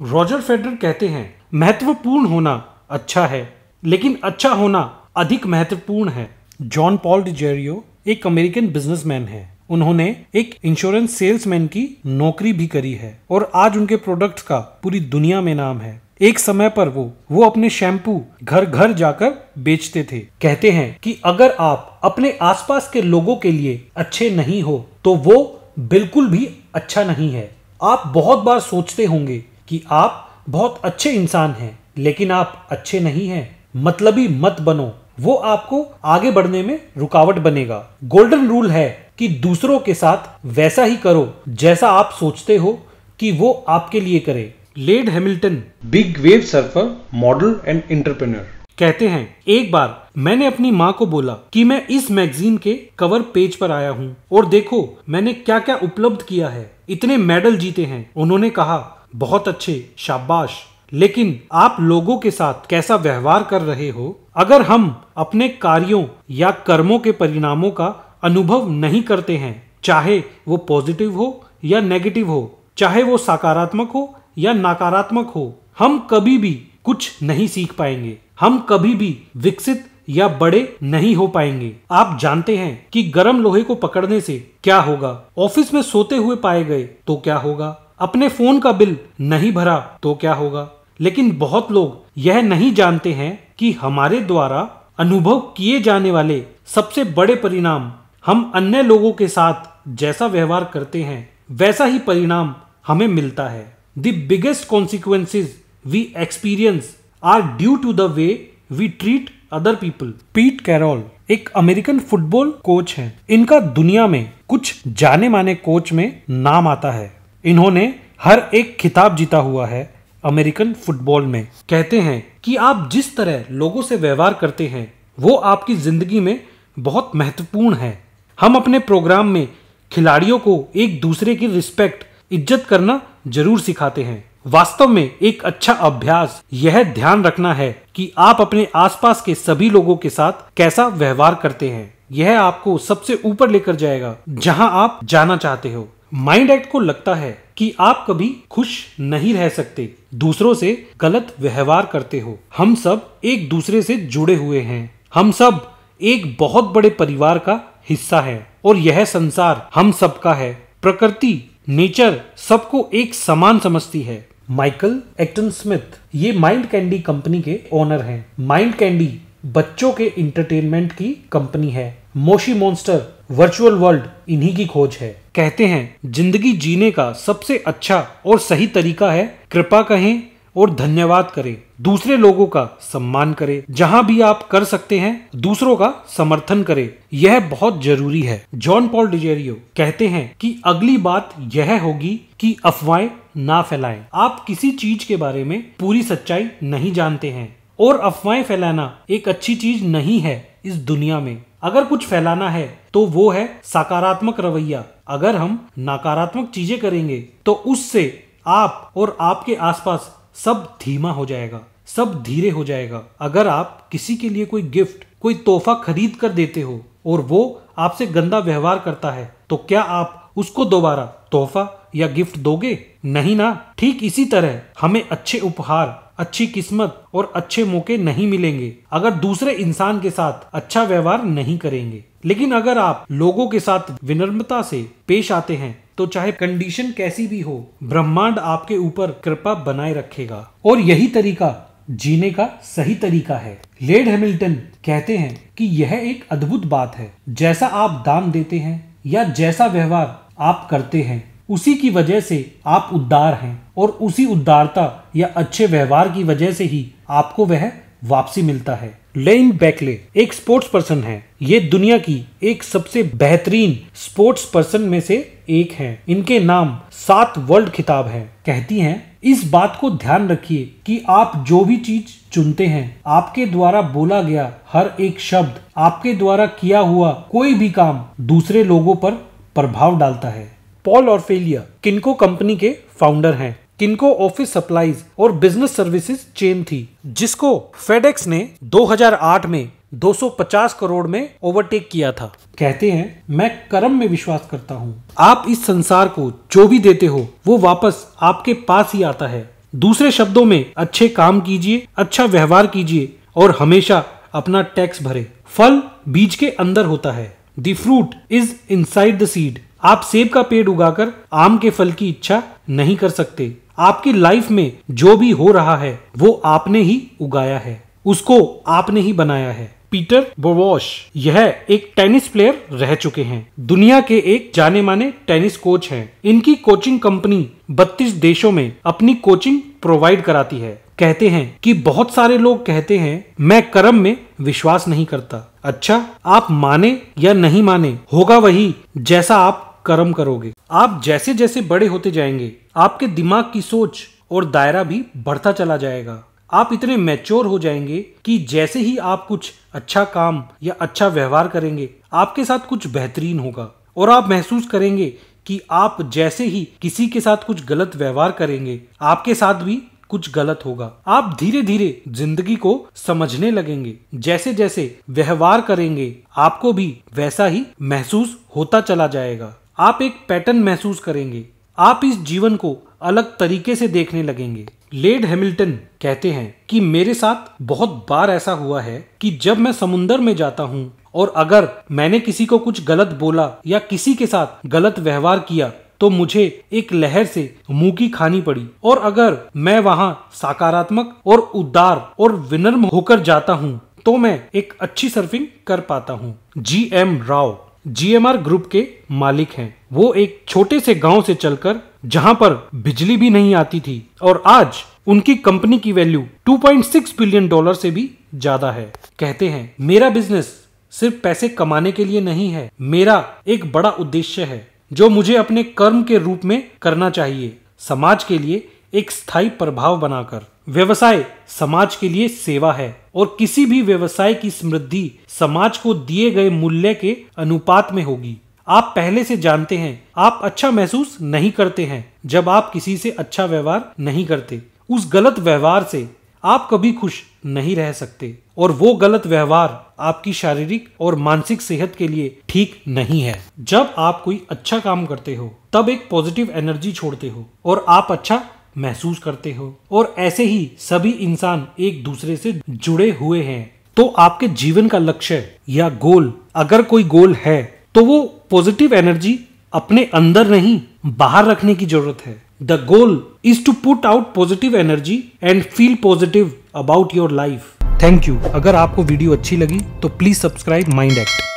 Roger Federer कहते हैं, महत्वपूर्ण होना अच्छा है, लेकिन अच्छा होना अधिक महत्वपूर्ण है। जॉन पॉल डिजेरियो एक अमेरिकन बिजनेसमैन है। उन्होंने एक इंश्योरेंस सेल्समैन की नौकरी भी करी है और आज उनके प्रोडक्ट्स का पूरी दुनिया में नाम है। एक समय पर वो अपने शैम्पू घर घर जाकर बेचते थे। कहते हैं कि अगर आप अपने आसपास के लोगों के लिए अच्छे नहीं हो तो वो बिल्कुल भी अच्छा नहीं है। आप बहुत बार सोचते होंगे कि आप बहुत अच्छे इंसान हैं, लेकिन आप अच्छे नहीं हैं। मतलबी मत बनो, वो आपको आगे बढ़ने में रुकावट बनेगा। गोल्डन रूल है कि दूसरों के साथ वैसा ही करो जैसा आप सोचते हो कि वो आपके लिए करे। Laird Hamilton, big wave surfer, model and entrepreneur, कहते हैं, एक बार मैंने अपनी माँ को बोला कि मैं इस मैगजीन के कवर पेज पर आया हूँ और देखो मैंने क्या क्या उपलब्ध किया है, इतने मेडल जीते हैं। उन्होंने कहा, बहुत अच्छे, शाबाश, लेकिन आप लोगों के साथ कैसा व्यवहार कर रहे हो? अगर हम अपने कार्यों या कर्मों के परिणामों का अनुभव नहीं करते हैं, चाहे वो पॉजिटिव हो या नेगेटिव हो, चाहे वो सकारात्मक हो या नकारात्मक हो, हम कभी भी कुछ नहीं सीख पाएंगे। हम कभी भी विकसित या बड़े नहीं हो पाएंगे। आप जानते हैं कि गर्म लोहे को पकड़ने से क्या होगा? ऑफिस में सोते हुए पाए गए तो क्या होगा? अपने फोन का बिल नहीं भरा तो क्या होगा? लेकिन बहुत लोग यह नहीं जानते हैं कि हमारे द्वारा अनुभव किए जाने वाले सबसे बड़े परिणाम, हम अन्य लोगों के साथ जैसा व्यवहार करते हैं वैसा ही परिणाम हमें मिलता है। The biggest consequences we experience are due to the way we treat other people. पीट कैरोल एक अमेरिकन फुटबॉल कोच हैं। इनका दुनिया में कुछ जाने माने कोच में नाम आता है। इन्होंने हर एक खिताब जीता हुआ है अमेरिकन फुटबॉल में। कहते हैं कि आप जिस तरह लोगों से व्यवहार करते हैं वो आपकी जिंदगी में बहुत महत्वपूर्ण है। हम अपने प्रोग्राम में खिलाड़ियों को एक दूसरे की रिस्पेक्ट, इज्जत करना जरूर सिखाते हैं। वास्तव में एक अच्छा अभ्यास यह ध्यान रखना है कि आप अपने आसपास के सभी लोगों के साथ कैसा व्यवहार करते हैं। यह आपको सबसे ऊपर लेकर जाएगा जहां आप जाना चाहते हो। माइंड एक्ट को लगता है कि आप कभी खुश नहीं रह सकते, दूसरों से गलत व्यवहार करते हो। हम सब एक दूसरे से जुड़े हुए हैं। हम सब एक बहुत बड़े परिवार का हिस्सा है और यह संसार हम सबका है। प्रकृति, नेचर सबको एक समान समझती है। माइकल एक्टन स्मिथ ये माइंड कैंडी कंपनी के ओनर हैं। माइंड कैंडी बच्चों के इंटरटेनमेंट की कंपनी है। मोशी मॉन्स्टर वर्चुअल वर्ल्ड इन्हीं की खोज है। कहते हैं, जिंदगी जीने का सबसे अच्छा और सही तरीका है कृपा कहें और धन्यवाद करें। दूसरे लोगों का सम्मान करें। जहां भी आप कर सकते हैं दूसरों का समर्थन करें। यह बहुत जरूरी है। जॉन पॉल डिजेरियो कहते हैं कि अगली बात यह होगी कि अफवाहें ना फैलाएं। आप किसी चीज के बारे में पूरी सच्चाई नहीं जानते हैं और अफवाहें फैलाना एक अच्छी चीज नहीं है इस दुनिया में। अगर कुछ फैलाना है तो वो है सकारात्मक रवैया। अगर हम नकारात्मक चीजें करेंगे तो उससे आप और आपके आसपास सब धीमा हो जाएगा, सब धीरे हो जाएगा। अगर आप किसी के लिए कोई गिफ्ट, कोई तोहफा खरीद कर देते हो और वो आपसे गंदा व्यवहार करता है तो क्या आप उसको दोबारा तोहफा या गिफ्ट दोगे? नहीं ना। ठीक इसी तरह हमें अच्छे उपहार, अच्छी किस्मत और अच्छे मौके नहीं मिलेंगे अगर दूसरे इंसान के साथ अच्छा व्यवहार नहीं करेंगे। लेकिन अगर आप लोगों के साथ विनम्रता से पेश आते हैं तो चाहे कंडीशन कैसी भी हो, ब्रह्मांड आपके ऊपर कृपा बनाए रखेगा। और यही तरीका जीने का सही तरीका है। लेड हैमिल्टन कहते हैं कि यह एक अद्भुत बात है। जैसा आप दान देते हैं या जैसा व्यवहार आप करते हैं उसी की वजह से आप उदार हैं और उसी उदारता या अच्छे व्यवहार की वजह से ही आपको वह वापसी मिलता है। लेन बैकले एक स्पोर्ट्स पर्सन है। ये दुनिया की एक सबसे बेहतरीन स्पोर्ट्स पर्सन में से एक हैं। इनके नाम 7 वर्ल्ड खिताब हैं। कहती हैं, इस बात को ध्यान रखिए कि आप जो भी चीज चुनते हैं, आपके द्वारा बोला गया हर एक शब्द, आपके द्वारा किया हुआ कोई भी काम दूसरे लोगों पर प्रभाव डालता है। पॉल ऑरफेलिया किनको कंपनी के फाउंडर हैं। किनको ऑफिस सप्लाईज और बिजनेस सर्विसेज चेन थी जिसको फेडेक्स ने 2008 में 250 करोड़ में ओवरटेक किया था। कहते हैं, मैं कर्म में विश्वास करता हूँ। आप इस संसार को जो भी देते हो वो वापस आपके पास ही आता है। दूसरे शब्दों में अच्छे काम कीजिए, अच्छा व्यवहार कीजिए और हमेशा अपना टैक्स भरे। फल बीज के अंदर होता है। The fruit is inside the seed. आप सेब का पेड़ उगाकर आम के फल की इच्छा नहीं कर सकते। आपकी लाइफ में जो भी हो रहा है वो आपने ही उगाया है, उसको आपने ही बनाया है। पीटर बोवॉश यह एक टेनिस प्लेयर रह चुके हैं। दुनिया के एक जाने माने टेनिस कोच हैं। इनकी कोचिंग कंपनी 32 देशों में अपनी कोचिंग प्रोवाइड कराती है। कहते हैं कि बहुत सारे लोग कहते हैं मैं कर्म में विश्वास नहीं करता। अच्छा, आप माने या नहीं माने, होगा वही जैसा आप कर्म करोगे। आप जैसे जैसे बड़े होते जाएंगे आपके दिमाग की सोच और दायरा भी बढ़ता चला जाएगा। आप इतने मैच्योर हो जाएंगे कि जैसे ही आप कुछ अच्छा काम या अच्छा व्यवहार करेंगे आपके साथ कुछ बेहतरीन होगा और आप महसूस करेंगे कि आप जैसे ही किसी के साथ कुछ गलत व्यवहार करेंगे आपके साथ भी कुछ गलत होगा। आप धीरे धीरे जिंदगी को समझने लगेंगे। जैसे जैसे व्यवहार करेंगे आपको भी वैसा ही महसूस होता चला जाएगा। आप एक पैटर्न महसूस करेंगे। आप इस जीवन को अलग तरीके से देखने लगेंगे। लेड हैमिल्टन कहते हैं कि मेरे साथ बहुत बार ऐसा हुआ है कि जब मैं समुंदर में जाता हूँ और अगर मैंने किसी को कुछ गलत बोला या किसी के साथ गलत व्यवहार किया तो मुझे एक लहर से मुंह की खानी पड़ी, और अगर मैं वहां सकारात्मक और उदार और विनम्र होकर जाता हूं तो मैं एक अच्छी सर्फिंग कर पाता हूं। GM राव GMR ग्रुप के मालिक हैं। वो एक छोटे से गांव से चलकर जहां पर बिजली भी नहीं आती थी और आज उनकी कंपनी की वैल्यू $2.6 बिलियन से भी ज्यादा है। कहते हैं मेरा बिजनेस सिर्फ पैसे कमाने के लिए नहीं है, मेरा एक बड़ा उद्देश्य है जो मुझे अपने कर्म के रूप में करना चाहिए, समाज के लिए एक स्थायी प्रभाव बनाकर। व्यवसाय समाज के लिए सेवा है और किसी भी व्यवसाय की समृद्धि समाज को दिए गए मूल्य के अनुपात में होगी। आप पहले से जानते हैं आप अच्छा महसूस नहीं करते हैं जब आप किसी से अच्छा व्यवहार नहीं करते। उस गलत व्यवहार से आप कभी खुश नहीं रह सकते और वो गलत व्यवहार आपकी शारीरिक और मानसिक सेहत के लिए ठीक नहीं है। जब आप कोई अच्छा काम करते हो तब एक पॉजिटिव एनर्जी छोड़ते हो और आप अच्छा महसूस करते हो, और ऐसे ही सभी इंसान एक दूसरे से जुड़े हुए हैं। तो आपके जीवन का लक्ष्य या गोल, अगर कोई गोल है तो वो पॉजिटिव एनर्जी अपने अंदर नहीं बाहर रखने की जरूरत है। The goal is to put out positive energy and feel positive about your life. Thank you. अगर आपको वीडियो अच्छी लगी तो प्लीज सब्सक्राइब माइंड एक्ट।